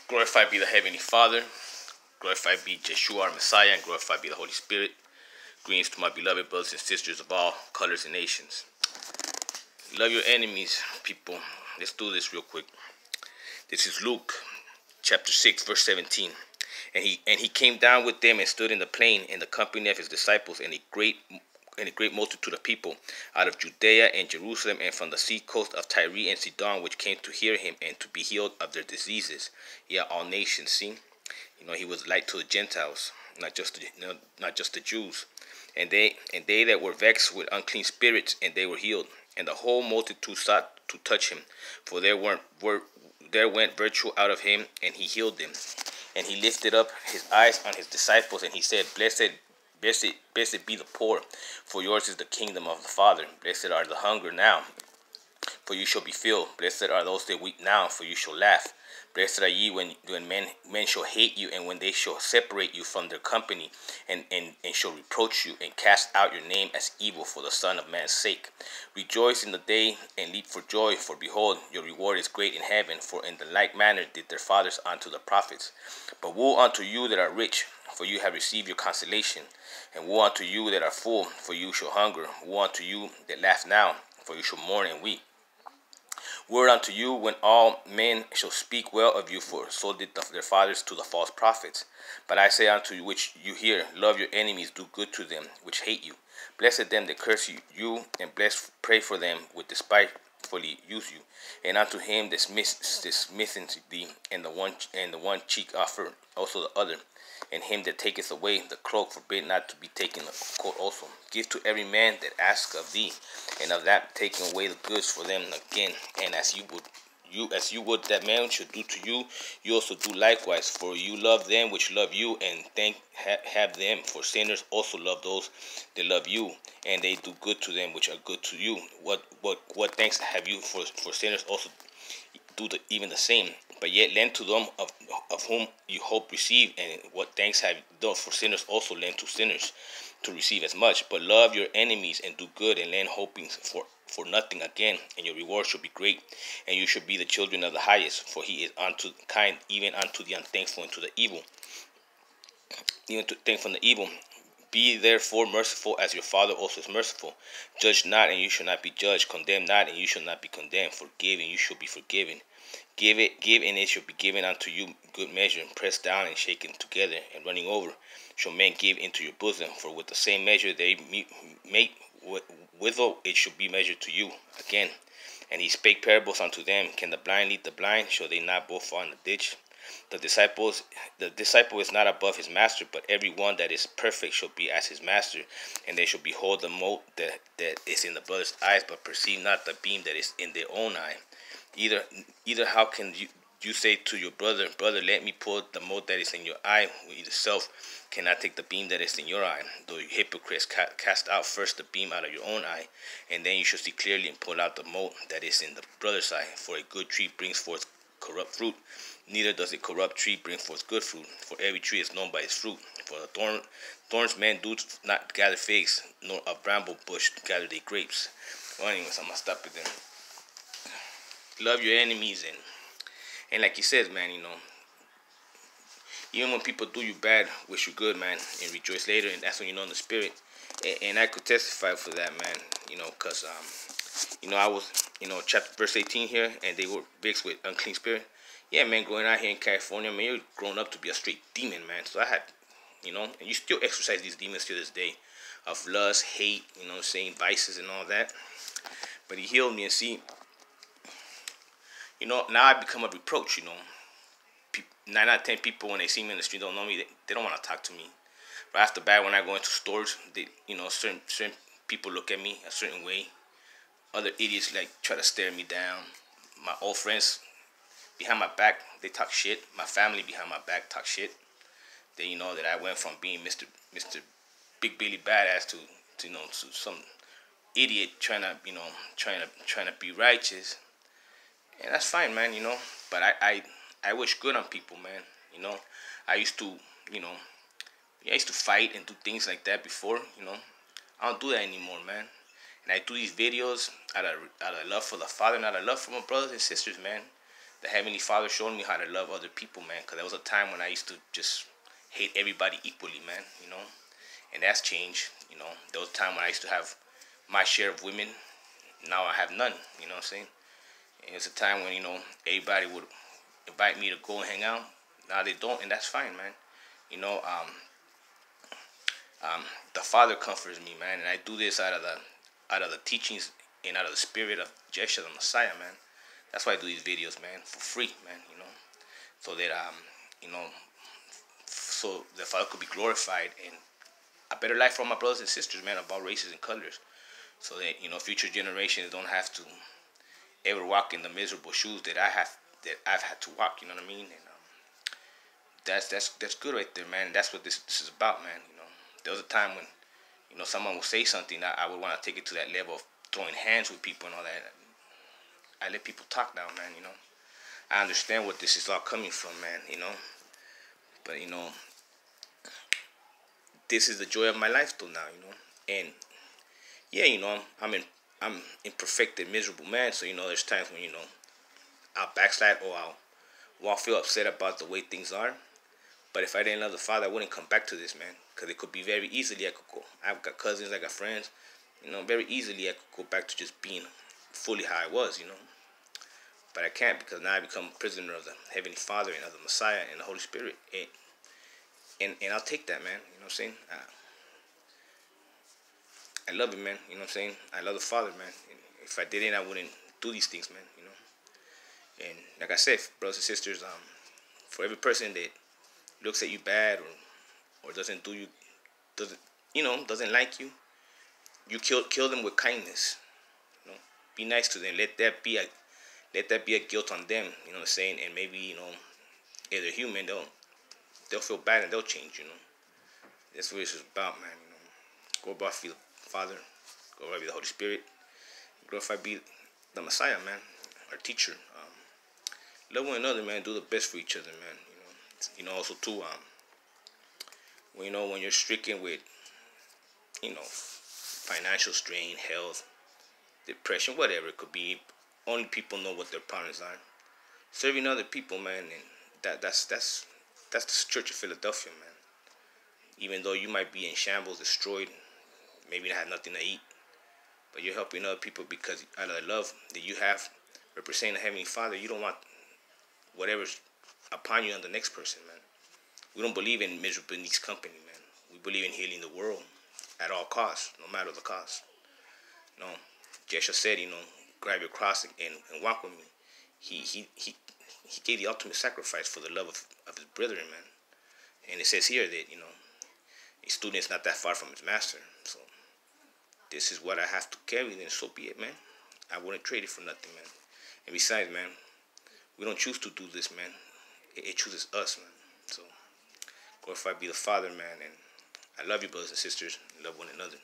Glorified be the Heavenly Father. Glorified be Yeshua, our Messiah, and glorified be the Holy Spirit. Greetings to my beloved brothers and sisters of all colors and nations. Love your enemies, people. Let's do this real quick. This is Luke, chapter 6, verse 17. And he came down with them and stood in the plain in the company of his disciples and a great multitude of people out of Judea and Jerusalem and from the sea coast of Tyre and Sidon, which came to hear him and to be healed of their diseases. Yeah, all nations. See, he was light to the Gentiles, not just the Jews. And they that were vexed with unclean spirits, and they were healed. And the whole multitude sought to touch him, for there went virtue out of him, and he healed them. And he lifted up his eyes on his disciples, and he said, Blessed be the poor, for yours is the kingdom of the Father. Blessed are the hunger now, for you shall be filled. Blessed are those that weep now, for you shall laugh. Blessed are ye when men shall hate you, and when they shall separate you from their company, and shall reproach you, and cast out your name as evil for the Son of Man's sake. Rejoice in the day, and leap for joy, for behold, your reward is great in heaven, for in the like manner did their fathers unto the prophets. But woe unto you that are rich, for you have received your consolation. And woe unto you that are full, for you shall hunger. Woe unto you that laugh now, for you shall mourn and weep. Word unto you when all men shall speak well of you, for so did their fathers to the false prophets. But I say unto you which you hear, love your enemies, do good to them which hate you. Blessed them that curse you, and pray for them which despitefully use you. And unto him that smitheth thee, and the one cheek offer also the other. And him that taketh away the cloak forbid not to be taken the coat also. Give to every man that asketh of thee, and of that taking away the goods for them again. And as you would that man should do to you, you also do likewise. For you love them which love you, and have them for sinners also love those that love you, and they do good to them which are good to you. What thanks have you for sinners also do even the same? But yet lend to them of whom you hope receive, and what thanks have you done for sinners also lend to sinners to receive as much. But love your enemies, and do good, and lend hoping for nothing again, and your reward shall be great, and you shall be the children of the highest, for he is unto kind, even unto the unthankful and to the evil. Even to thankful and the evil. Be therefore merciful as your Father also is merciful. Judge not, and you shall not be judged. Condemn not, and you shall not be condemned. Forgive, and you shall be forgiven. Give, and it shall be given unto you good measure, pressed down and shaken together, and running over, shall men give into your bosom. For with the same measure they make withal, it shall be measured to you again. And he spake parables unto them. Can the blind lead the blind? Shall they not both fall in the ditch? The disciple is not above his master, but every one that is perfect shall be as his master. And they shall behold the mote that is in the brother's eyes, but perceive not the beam that is in their own eye. Either how can you say to your brother, let me pull the mote that is in your eye, when you yourself cannot take the beam that is in your eye? Though you hypocrites, cast out first the beam out of your own eye, and then you shall see clearly and pull out the mote that is in the brother's eye. For a good tree brings forth corrupt fruit, neither does a corrupt tree bring forth good fruit. For every tree is known by its fruit. For the thorns men do not gather figs, nor a bramble bush gather they grapes. Well, anyways, I'm gonna stop it there. Love your enemies, and like he says, man, even when people do you bad, wish you good, man, and rejoice later, and that's when you know in the spirit. And I could testify for that, man, because I was, chapter verse 18 here, and they were vexed with unclean spirit. Yeah, man, growing out here in California, man, you're grown up to be a straight demon, man. So I had, and you still exercise these demons to this day, of lust, hate, saying vices and all that. But he healed me, and see, now I become a reproach, 9 out of 10 people, when they see me in the street, don't know me, they don't want to talk to me. Right after that, when I go into stores, they, certain people look at me a certain way. Other idiots, try to stare me down. My old friends, behind my back, they talk shit. My family behind my back talk shit. They, that I went from being Mr. Big Billy Badass to some idiot trying to be righteous. And that's fine, man, But I wish good on people, man. I used to, I used to fight and do things like that before, I don't do that anymore, man. And I do these videos out of love for the Father and out of love for my brothers and sisters, man. the Heavenly Father showed me how to love other people, man. Because there was a time when I used to just hate everybody equally, man. And that's changed. There was a time when I used to have my share of women. Now I have none. You know what I'm saying? And it's a time when everybody would invite me to go and hang out. Now they don't, and that's fine, man. You know, the Father comforts me, man, and I do this out of the teachings and out of the spirit of Yeshua the Messiah, man. That's why I do these videos, man, for free, man. So that so the Father could be glorified and a better life for my brothers and sisters, man, of all races and colors, so that future generations don't have to ever walk in the miserable shoes that I've had to walk. You know what I mean? And that's good right there, man. That's what this is about, man. There was a time when someone would say something that I would want to take it to that level of throwing hands with people and all that. I let people talk now, man. I understand what this is all coming from, man. But this is the joy of my life till now. And yeah, I'm imperfect and miserable, man. So there's times when I'll backslide or I'll feel upset about the way things are. But if I didn't love the Father, I wouldn't come back to this, man. Because it could be very easily I could go. I've got cousins, I got friends. Very easily I could go back to just being fully how I was, But I can't, because now I become a prisoner of the Heavenly Father and of the Messiah and the Holy Spirit. And I'll take that, man. You know what I'm saying? I love him, man. You know what I'm saying? I love the Father, man. And if I didn't, I wouldn't do these things, man. And like I said, brothers and sisters, for every person that looks at you bad or doesn't like you, you kill them with kindness. Be nice to them. Let that be a guilt on them. You know what I'm saying? And maybe if they're human, they'll feel bad and they'll change. That's what it's about, man. Go about be the Father, go about be the Holy Spirit, glorify be the Messiah, man, our teacher. Love one another, man. Do the best for each other, man. Also too, when you're stricken with, financial strain, health, depression, whatever it could be, only people know what their problems are. Serving other people, man, and that's the Church of Philadelphia, man. Even though you might be in shambles, destroyed, maybe not have nothing to eat, but you're helping other people because out of the love that you have, representing the Heavenly Father, you don't want whatever's upon you on the next person, man. We don't believe in miserable needs company, man. We believe in healing the world at all costs, no matter the cost. Yeshua said, grab your cross and walk with me. He gave the ultimate sacrifice for the love of his brethren, man. And it says here that, a student's not that far from his master. So this is what I have to carry, then so be it, man. I wouldn't trade it for nothing, man. And besides, man, we don't choose to do this, man. It chooses us, man. So glorified be the Father, man. And I love you, brothers and sisters. Love one another.